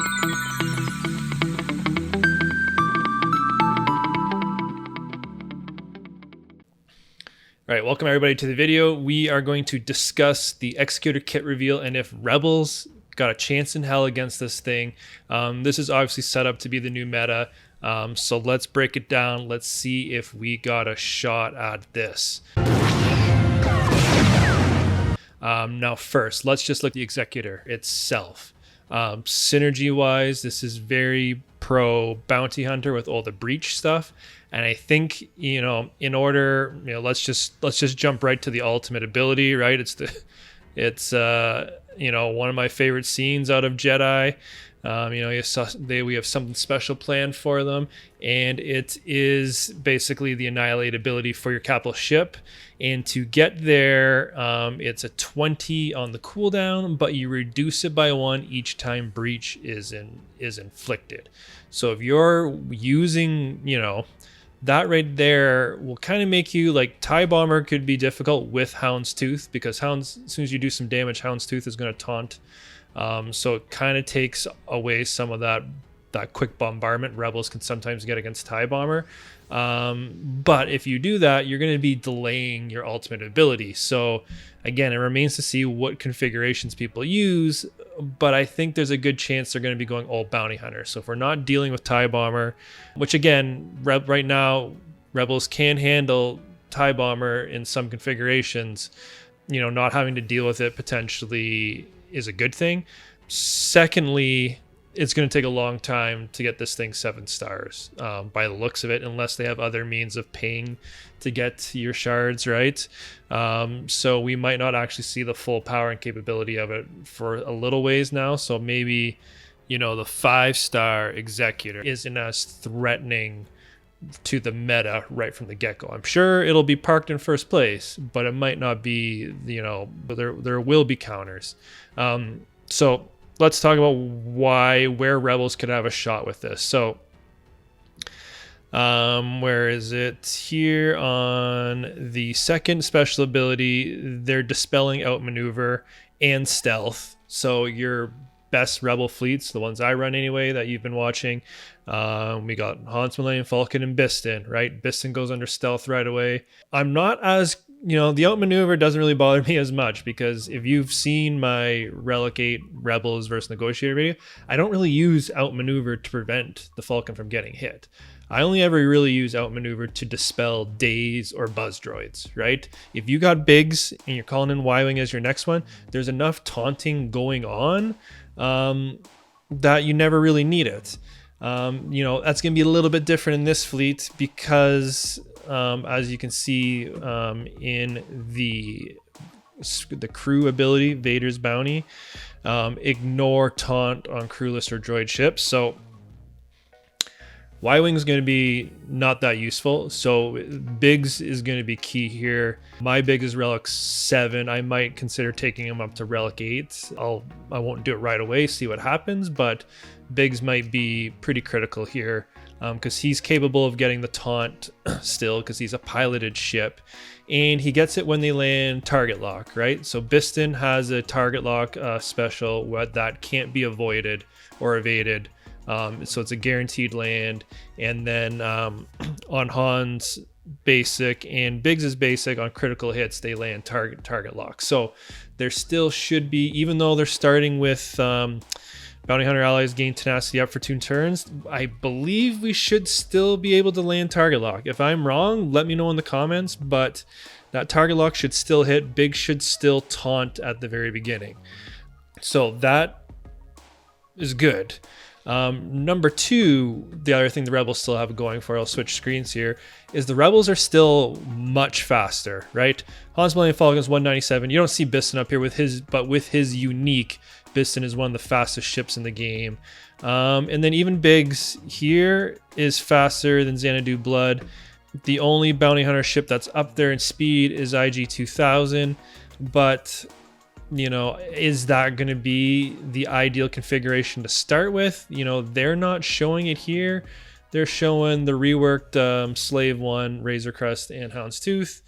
All right, welcome everybody to the video. We are going to discuss the Executor Kit Reveal and if Rebels got a chance in hell against this thing. This is obviously set up to be the new meta, so let's break it down. Let's see if we got a shot at this. Now first, let's just look at the Executor itself. Synergy-wise, this is very pro bounty hunter with all the breach stuff. And I think, in order, let's just jump right to the ultimate ability, right? It's one of my favorite scenes out of Jedi. We have something special planned for them, and it is basically the annihilate ability for your capital ship. And to get there, it's a 20 on the cooldown, but you reduce it by 1 each time breach is inflicted. So if you're using, that right there will kind of make you like TIE Bomber could be difficult with Houndstooth, because as soon as you do some damage, Houndstooth is going to taunt. So it kind of takes away some of that quick bombardment Rebels can sometimes get against TIE Bomber. But if you do that, you're going to be delaying your ultimate ability. So again, it remains to see what configurations people use, but I think there's a good chance they're going to be going all bounty hunter. So if we're not dealing with TIE Bomber, which again, right now, Rebels can handle TIE Bomber in some configurations, not having to deal with it potentially is a good thing. Secondly, it's going to take a long time to get this thing 7 stars by the looks of it, unless they have other means of paying to get your shards, right? So we might not actually see the full power and capability of it for a little ways now. So maybe, the 5-star Executor isn't as threatening to the meta right from the get-go. I'm sure it'll be parked in first place, but it might not be, but there will be counters. So let's talk about where Rebels could have a shot with this. So where is it? Here on the second special ability, they're dispelling outmaneuver and stealth. So your best Rebel fleets, the ones I run anyway, that you've been watching, we got Hans, Millennium Falcon, and Biston, right? Biston goes under stealth right away. I'm not as, the outmaneuver doesn't really bother me as much, because if you've seen my Relic 8 Rebels versus Negotiator video, I don't really use outmaneuver to prevent the Falcon from getting hit. I only ever really use outmaneuver to dispel Daze or Buzz droids, right? If you got Biggs and you're calling in Y-Wing as your next one, there's enough taunting going on that you never really need it. That's going to be a little bit different in this fleet, because as you can see in the crew ability, Vader's bounty, ignore taunt on crewless or droid ships. So Y-Wing is going to be not that useful. So Biggs is going to be key here. My Biggs is Relic 7. I might consider taking him up to Relic 8. I won't do it right away, see what happens, but Biggs might be pretty critical here, because he's capable of getting the taunt still, because he's a piloted ship, and he gets it when they land target lock, right? So Biston has a target lock special that can't be avoided or evaded. So it's a guaranteed land. And then on Han's basic and Biggs's basic, on critical hits, they land target lock. So there still should be, even though they're starting with bounty hunter allies gain tenacity up for 2 turns, I believe we should still be able to land target lock. If I'm wrong, let me know in the comments, but that target lock should still hit. Biggs should still taunt at the very beginning. So that is good. Number 2, the other thing the Rebels still have going for, I'll switch screens here, is the Rebels are still much faster, right? Hans Millennium Falcon is 197. You don't see Biston up here with his unique, Biston is one of the fastest ships in the game. And then even Biggs here is faster than Xanadu Blood. The only bounty hunter ship that's up there in speed is IG-2000, but is that going to be the ideal configuration to start with? They're not showing it here. They're showing the reworked Slave 1, Razor Crest, and Houndstooth.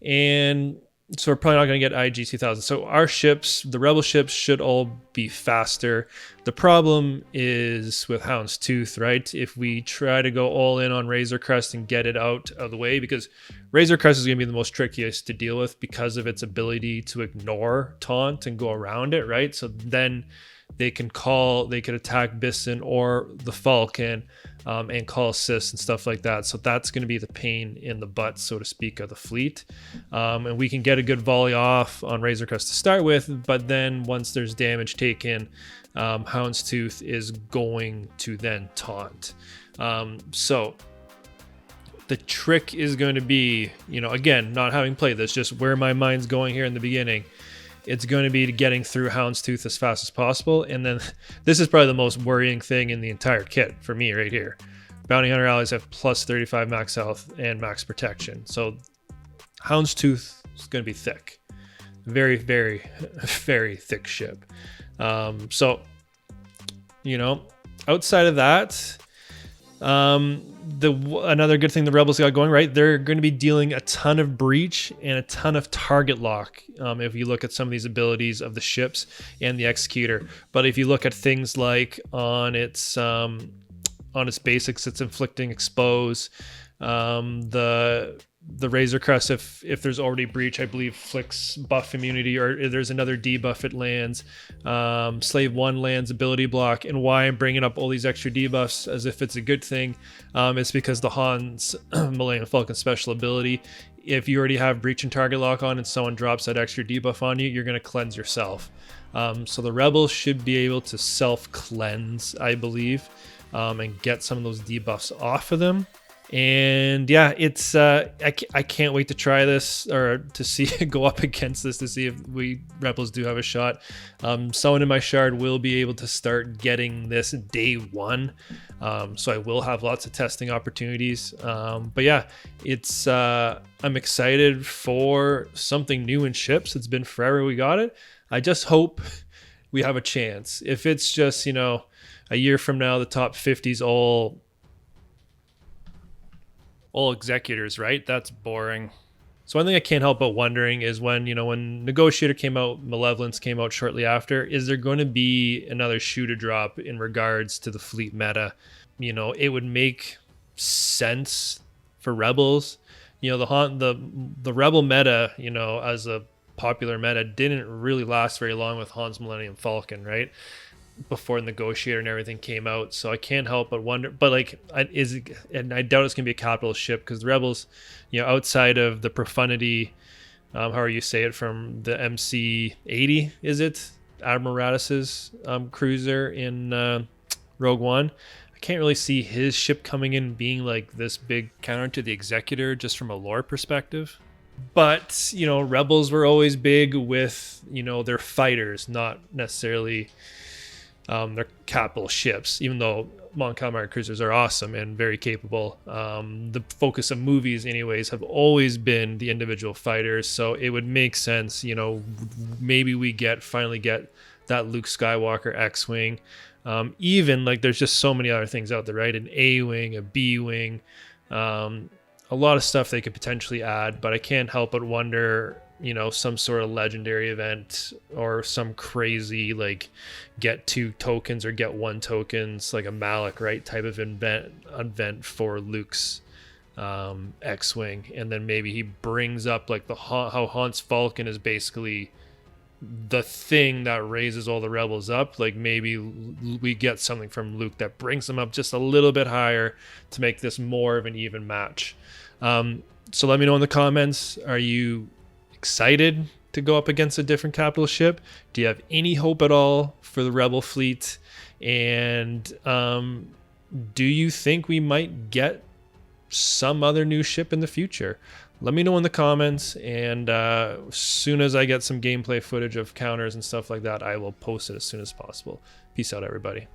And So we're probably not going to get IG-2000. So our ships, the Rebel ships, should all be faster. The problem is with Houndstooth, right? If we try to go all in on Razor Crest and get it out of the way, because Razor Crest is going to be the most trickiest to deal with because of its ability to ignore taunt and go around it, right? So then they could attack Bisson or the Falcon and call assists and stuff like that. So that's going to be the pain in the butt, so to speak, of the fleet. And we can get a good volley off on Razor Crest to start with, but then once there's damage taken, Houndstooth is going to then taunt. So the trick is going to be, again, not having played this, just where my mind's going here in the beginning. It's going to be getting through Houndstooth as fast as possible. And then this is probably the most worrying thing in the entire kit for me right here. Bounty Hunter allies have plus 35 max health and max protection. So Houndstooth is going to be thick. Very, very, very thick ship. So, outside of that, another good thing the Rebels got going, right? They're going to be dealing a ton of breach and a ton of target lock. If you look at some of these abilities of the ships and the Executor, but if you look at things like on its basics, it's inflicting expose. The Razor Crest, if there's already breach, I believe flicks buff immunity, or there's another debuff it lands. Slave 1 lands ability block. And why I'm bringing up all these extra debuffs as if it's a good thing, it's because the Han's Millennium Falcon special ability, if you already have breach and target lock on and someone drops that extra debuff on you, you're going to cleanse yourself. So the Rebels should be able to self-cleanse, I believe, and get some of those debuffs off of them. And yeah, it's I can't wait to try this, or to see go up against this, to see if we Rebels do have a shot. Someone in my shard will be able to start getting this day one, so I will have lots of testing opportunities. But yeah, it's I'm excited for something new in ships. It's been forever we got it. I just hope we have a chance. If it's just, a year from now, the top 50's all Executors, right? That's boring. So one thing I can't help but wondering is when Negotiator came out, Malevolence came out shortly after, is there going to be another shooter drop in regards to the fleet meta? It would make sense for Rebels. The Rebel meta, as a popular meta, didn't really last very long with Han's Millennium Falcon, right? Before Negotiator and everything came out. So I can't help but wonder, but and I doubt it's gonna be a capital ship, because the Rebels, outside of the Profundity, however you say it, from the MC-80, is it Admiral Radiss's cruiser in Rogue One, I can't really see his ship coming in being like this big counter to the Executor, just from a lore perspective. But Rebels were always big with their fighters, not necessarily their capital ships, even though Mon Calamari cruisers are awesome and very capable. The focus of movies anyways have always been the individual fighters, so it would make sense, maybe we finally get that Luke Skywalker X-Wing. Even there's just so many other things out there, right? An A-Wing, a B-Wing, a lot of stuff they could potentially add, but I can't help but wonder, some sort of legendary event or some crazy get 2 tokens or get 1 tokens, like a Malak, right, type of event for Luke's X-Wing, and then maybe he brings up how Han's Falcon is basically the thing that raises all the Rebels up. Maybe we get something from Luke that brings them up just a little bit higher to make this more of an even match. So let me know in the comments, are you excited to go up against a different capital ship? Do you have any hope at all for the Rebel fleet? And do you think we might get some other new ship in the future? Let me know in the comments, and as soon as I get some gameplay footage of counters and stuff like that, I will post it as soon as possible. Peace out, everybody.